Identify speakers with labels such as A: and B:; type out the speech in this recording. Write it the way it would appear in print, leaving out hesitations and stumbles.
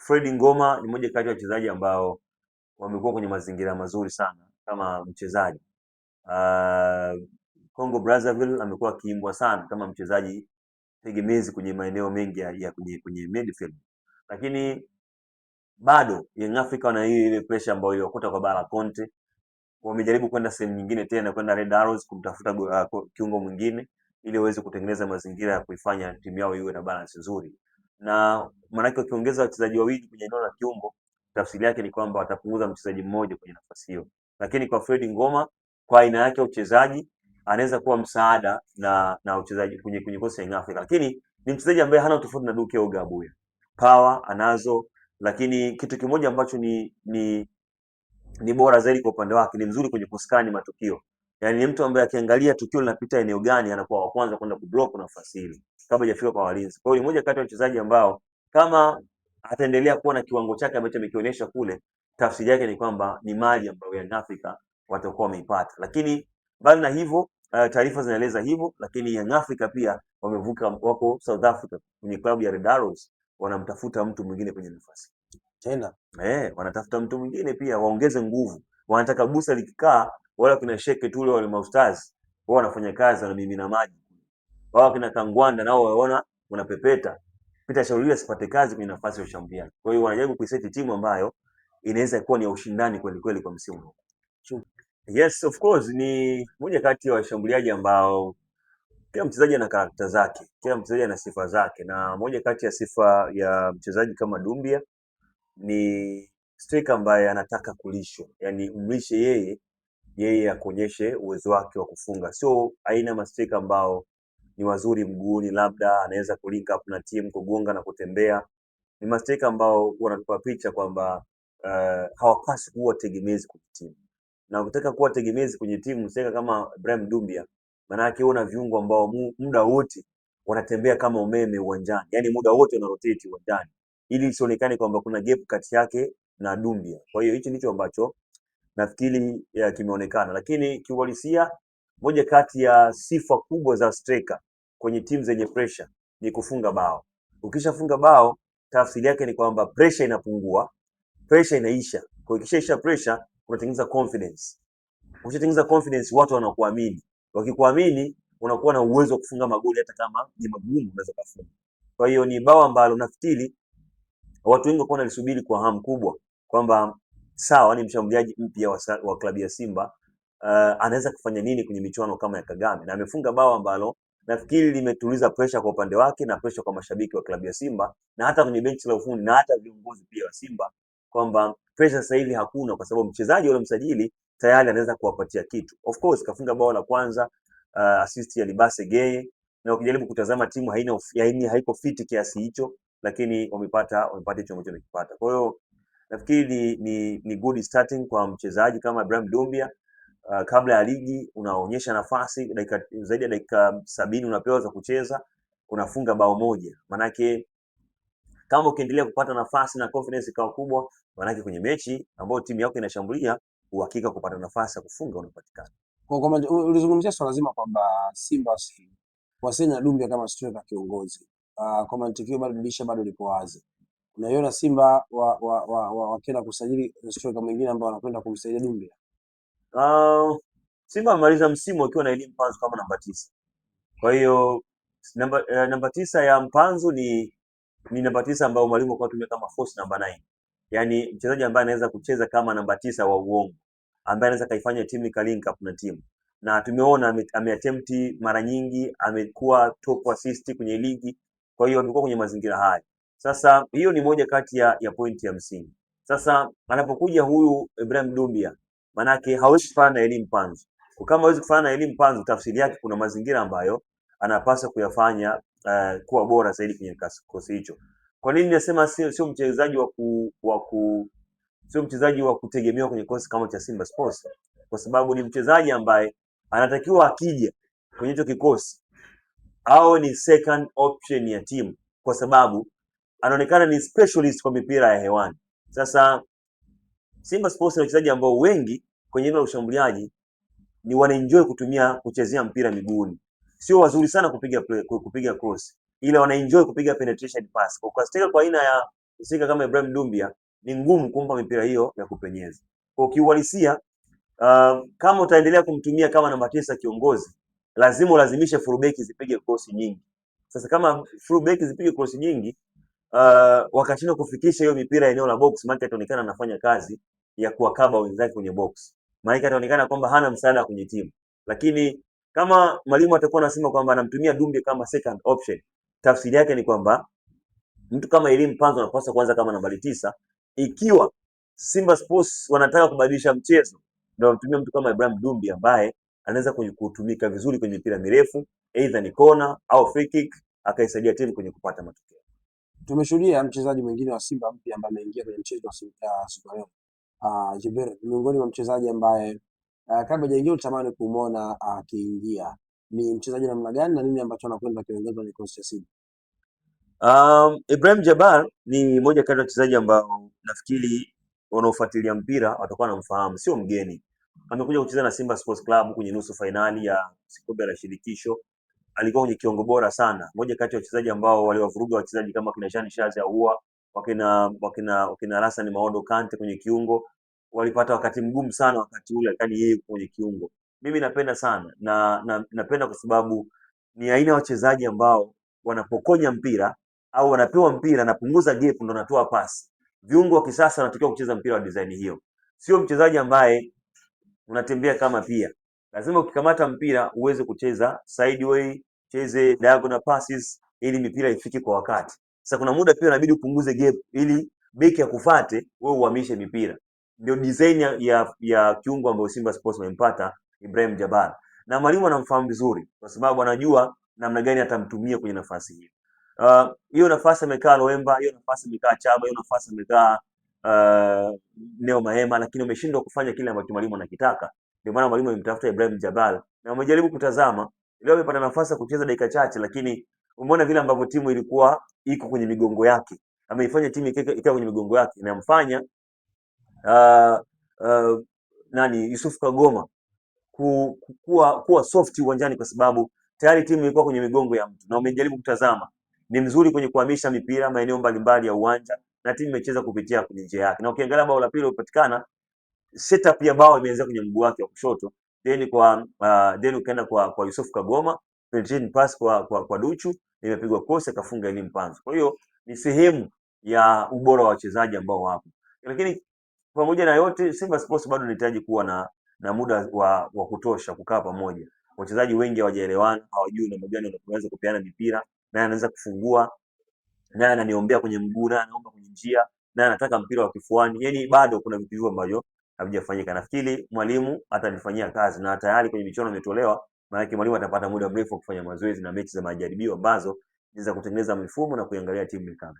A: Fred Ngoma ni mmoja kati ya wachezaji ambao wamekuwa kwenye mazingira mazuri sana kama mchezaji. Congo Brazzaville amekuwa akiimbwa sana kama mchezaji tegemezi kwenye maeneo mengi ya kwenye midfield, lakini bado Young Africa wana ile pressure ambayo iliyokuta kwa Bara Conte. Wamejaribu kwenda sehemu nyingine tena, kwenda Red Arrows kumtafuta kiungo mwingine ili waweze kutengeneza mazingira ya kuifanya timu yao iwe na balance nzuri, na maanake wakiongeza wachezaji wawili kwenye eneo la kiungo, tafsiri yake ni kwamba watapunguza mchezaji mmoja kwenye nafasi hiyo. Lakini kwa Fred Ngoma, kwa aina yake ya uchezaji, anaweza kuwa msaada na uchezaji kwenye kosi ya Young Africa, lakini ni mchezaji ambaye hana tofauti na Duke Ogabuya. Power anazo, lakini kitu kimoja ambacho ni bora zaidi kwa upande wake, ni mzuri kwenye kuskani matukio. Yaani ni mtu ambaye akiangalia tukio linapita eneo gani, anakuwa wa kwanza kwenda kublock nafasi ile kabla hajafika kwa walinzi. Kwa hiyo ni moja kati ya wachezaji ambao kama ataendelea kuwa na kiwango chake ambacho amekionyesha kule, tafsiri yake ni kwamba ni mali ambayo Young Africa watakuwa wameipata. Lakini mbali na hivyo, taarifa zinaeleza hivyo, lakini Young Africa pia wamevuka, wako South Africa kwenye klabu ya Red Arrows, wanamtafuta mtu mwingine kwenye nafasi
B: tena.
A: Wanatafuta mtu mwingine pia waongeze nguvu. Wanataka busa likikaa, wala kina Sheke tu wale Maustars wao wanafanya kazi na mimi na maji. Wao kina Kangwanda nao waona wanapepeta. Peter Shauri asipate kazi kwenye nafasi ya ushambuliaji. Kwa hiyo wanajaribu kuiseti timu ambayo inaweza kuwa ni ya ushindani kweli kweli kwa msimu huu. Yes, of course ni moja kati ya washambuliaji ambao kila mchezaji ana karakta zake, kila mchezaji ana sifa zake, na moja kati ya sifa ya mchezaji kama Dumbia ni striker ambaye anataka kulishwa, yani umlishe yeye akuonyeshe uwezo wake wa kufunga. Sio aina ya striker ambao ni wazuri mguuni, labda anaweza kulink up na timu, kugonga na kutembea. Ni striker ambao wanatupa picha kwamba hawapaswi kuwa tegemezi kwenye timu, na ukitaka kuwa tegemezi kwenye timu, striker kama Ibrahim Dumbia, maana yake una viungo ambao muda wote wanatembea kama umeme uwanjani, yani muda wote wana rotate uwanjani ili isionekane kwamba kuna gap kati yake na Dumbia. Kwa hiyo hichi ndicho ambacho nafikiri kimeonekana, lakini kiuhalisia, moja kati ya sifa kubwa za striker kwenye timu zenye pressure ni kufunga bao. Ukishafunga bao, tafsiri yake ni kwamba pressure inapungua, pressure inaisha. Kwa hiyo ikishaisha pressure, unatengeneza confidence. Ukishatengeneza confidence, watu wanakuamini. Wakikuamini, unakuwa na uwezo wa kufunga magoli hata kama ni magumu, unaweza kufunga. Kwa hiyo ni bao ambalo nafikiri watu wengi wako wanalisubiri kwa hamu kubwa kwamba sawa, ni mshambuliaji mpya wa klabu ya Simba, anaweza kufanya nini kwenye michuano kama ya Kagame, na amefunga bao ambalo nafikiri limetuliza pressure kwa upande wake na pressure kwa mashabiki wa klabu ya Simba na hata kwenye benchi la ufundi na hata viongozi pia wa Simba, kwamba pressure sasa hivi hakuna, kwa sababu mchezaji yule msajili tayari anaweza kuwapatia kitu. Of course kafunga bao la kwanza, assist ya Libase Geye, na ukijaribu kutazama timu haiko fiti kiasi hicho, lakini wamepata hicho ambacho wamekipata. Kwa hiyo nafikiri ni good starting kwa mchezaji kama Ibrahim Dumbia. Kabla ya ligi unaonyesha nafasi zaidi ya dakika 70 unapewa za kucheza, unafunga bao moja. Manake kama ukiendelea kupata nafasi na confidence ikawa kubwa, manake kwenye mechi ambayo timu yako inashambulia, uhakika kupata nafasi ya kufunga unapatikana.
B: Kwa ulizungumzia swala zima kwamba Simba wasenya Dumbia kama striker kiongozi. Kwa mantiki bado dirisha bado liko wazi. Unaiona Simba wakienda kusajili striker mwingine ambao anakwenda kumsaidia Dumbia?
A: Simba amaliza msimu akiwa na Elie Mpanzu kama namba 9. Kwa hiyo namba 9 ya Mpanzu ni namba 9 ambayo mwalimu kwa tumia kama force namba 9. Yaani mchezaji ambaye anaweza kucheza kama namba 9 wa uongo, ambaye anaweza kaifanya timu ikalink up na timu. Na tumeona ameattempt mara nyingi, amekuwa top assist kwenye ligi. Kwa hiyo amekuwa kwenye mazingira haya. Sasa hiyo ni moja kati ya point ya msingi. Sasa anapokuja huyu Ibrahim Dumbia, manake hawezi kufana na Elie Mpanzu. Kama hawezi kufana na Elie Mpanzu, tafsiri yake kuna mazingira ambayo anapaswa kuyafanya kuwa bora zaidi kwenye kikosi hicho. Kwa nini nasema sio mchezaji sio mchezaji wa kutegemewa kwenye kikosi kama cha Simba Sports? Kwa sababu ni mchezaji ambaye anatakiwa akija kwenye hicho kikosi au ni second option ya timu, kwa sababu anaonekana ni specialist kwa mipira ya hewani. Sasa Simba Sports ni wachezaji ambao wengi kwenye eneo la ushambuliaji ni wanaenjoy kuchezea mpira miguuni. Sio wazuri sana kupiga cross, ila wanaenjoy kupiga penetration pass. Kwa striker kwa aina striker kama Ibrahim Dumbia ni ngumu kumpa mipira hiyo ya kupenyeza. Kwa kiuhalisia, kama utaendelea kumtumia kama namba 9 kiongozi, lazima ulazimishe fullback zipige cross nyingi. Sasa kama fullback zipige cross nyingi, wakashindwa kufikisha hiyo mipira eneo la box, maana ataonekana anafanya kazi ya kuwakaba wenzake kwenye box, maana ataonekana kwamba hana msaada kwenye timu. Lakini kama mwalimu atakuwa anasema kwamba anamtumia Dumbia kama second option, tafsiri yake ni kwamba mtu kama Elie Mpanzu anapaswa kuanza kama nambari 9. Ikiwa Simba Sports wanataka kubadilisha mchezo, ndio wamtumia mtu kama Ibrahim Dumbia ambaye anaweza kutumika vizuri kwenye mipira mirefu, either ni kona au free kick, akaisaidia timu kwenye kupata matokeo.
B: Tumeshuhudia mchezaji mwingine wa Simba mpya ambaye ameingia kwenye mchezo wa Super League. Djibouti ni miongoni mwa mchezaji ambaye kabla hajaingia utamani kumuona akiingia. Ni mchezaji namna gani na nini ambacho anakwenda kuongeza kwenye kikosi cha Simba?
A: Ibrahim Jabbar ni mmoja kati ya wachezaji ambao nafikiri wanaofuatilia mpira watakuwa wanamfahamu, sio mgeni. Amekuja kucheza na Simba Sports Club kwenye nusu fainali ya kombe la shirikisho. Alikuwa kwenye kiungo bora sana, mmoja kati ya wachezaji ambao waliwavuruga wachezaji kama kina Jean Shazi Ahoua, wakina Hassan Maodo Kante kwenye kiungo. Walipata wakati mgumu sana wakati ule kani yeye kwenye kiungo. Mimi napenda sana na napenda kwa sababu ni aina ya wachezaji ambao wanapokonya mpira au wanapewa mpira na punguza gap ndo anatoa pasi. Viungo wa kisasa wanatakiwa kucheza mpira wa design hiyo. Sio mchezaji ambaye unatembea kama pia. Lazima ukikamata mpira uweze kucheza sideway, cheze diagonal passes ili mipira ifike kwa wakati. Sasa kuna muda pia inabidi upunguze gap ili beki akufate wewe uhamishe mipira. Ndio design ya kiungo ambayo Simba Sports wamempata Ibrahim Jabbar. Na mwalimu anamfahamu vizuri kwa sababu anajua namna gani atamtumia kwenye nafasi hiyo. Hiyo nafasi amekaa Loemba, hiyo nafasi amekaa Chaba, hiyo nafasi amekaa Neo Mahema, lakini umeshindwa kufanya kile ambacho mwalimu anakitaka. Ndio maana mwalimu alimtafuta Ibrahim Jabbar na umejaribu kutazama, leo amepata nafasi ya kucheza dakika chache, lakini umeona vile ambavyo timu ilikuwa iko kwenye migongo yake. Ameifanya timu ikawa kwenye migongo yake, inamfanya Yusuf Kagoma kuwa soft uwanjani kwa sababu tayari timu ilikuwa kwenye migongo ya mtu. Na umejaribu kutazama, ni mzuri kwenye kuhamisha mipira maeneo mbalimbali ya uwanja na timu imecheza kupitia kwenye njia yake. Na ukiangalia bao la pili ulipatikana, setup ya bao imeanza kwenye mguu wake wa kushoto, then ukaenda kwa Yusuf Kagoma, penetration pass kwa Duchu, imepigwa cross akafunga Elie Mpanzu. Kwa hiyo ni sehemu ya ubora wa wachezaji ambao wapo. Lakini pamoja na yote, Simba Sports bado inahitaji kuwa na muda wa kutosha kukaa pamoja. Wachezaji wengi hawajaelewana, hawajui namna gani wanaweza kupeana mipira, naye anaweza kufungua, naye ananiombea kwenye mguu, naye anaomba kwenye njia, naye anataka mpira wa kifuani. Yaani bado kuna vitu hivyo ambavyo havijafanyika. Nafikiri mwalimu atalifanyia kazi na tayari kwenye michuano imetolewa, maana mwalimu atapata muda mrefu wa kufanya mazoezi na mechi za majaribio ambazo ni za kutengeneza mifumo na kuangalia timu mikali.